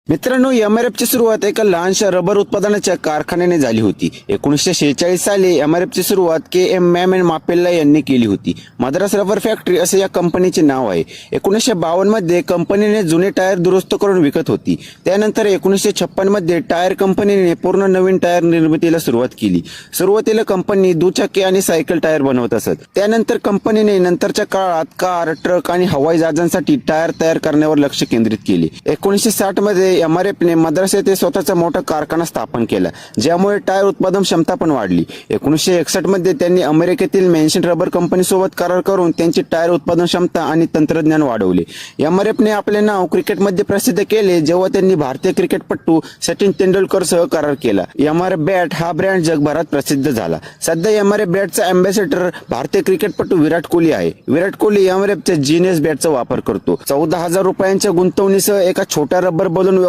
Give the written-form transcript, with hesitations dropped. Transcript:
मित्रांनो, एमआरएफची सुरुवात एका लहानशा रबर उत्पादनाच्या कारखान्याने झाली होती. 1946 साली एमआरएफची सुरुवात के.एम. मॅम अँड मापेल्ला यांनी केली होती. मद्रास रबर फॅक्टरी असे या कंपनीचे नाव आहे. 1952 मध्ये कंपनीने जुने टायर दुरुस्त करून विकत होती. त्यानंतर 1956 मध्ये टायर कंपनीने पूर्ण नवीन टायर निर्मितीला सुरुवात केली. सुरुवातीला कंपनी दुचाकी आणि सायकल टायर बनवत असत. त्यानंतर कंपनीने नंतरच्या काळात कार, ट्रक आणि हवाई जहाजांसाठी टायर तयार करण्यावर लक्ष केंद्रित केले. 1960 मध्ये एमआरएफने मद्रास येथे स्वतःचा मोठा कारखाना स्थापन केला, ज्यामुळे टायर उत्पादन क्षमता पण वाढली. 1961 मध्ये त्यांनी अमेरिकेतील मेन्शन रबर कंपनी सोबत करार करून त्यांची टायर उत्पादन क्षमता आणि तंत्रज्ञान वाढवले. एमआरएफने आपले नाव क्रिकेटमध्ये प्रसिद्ध केले जेव्हा त्यांनी भारतीय क्रिकेटपटू सचिन तेंडुलकरसह करार केला. एमआरएफ बॅट हा ब्रँड जगभरात प्रसिद्ध झाला. सध्या एमआरएफ बॅटचा अँबॅसेडर भारतीय क्रिकेटपटू विराट कोहली आहे. विराट कोहली एमआरएफच्या जीनियस बॅटचा वापर करतो. 14,000 रुपयांच्या गुंतवणुकीसह एका छोट्या रबर बलून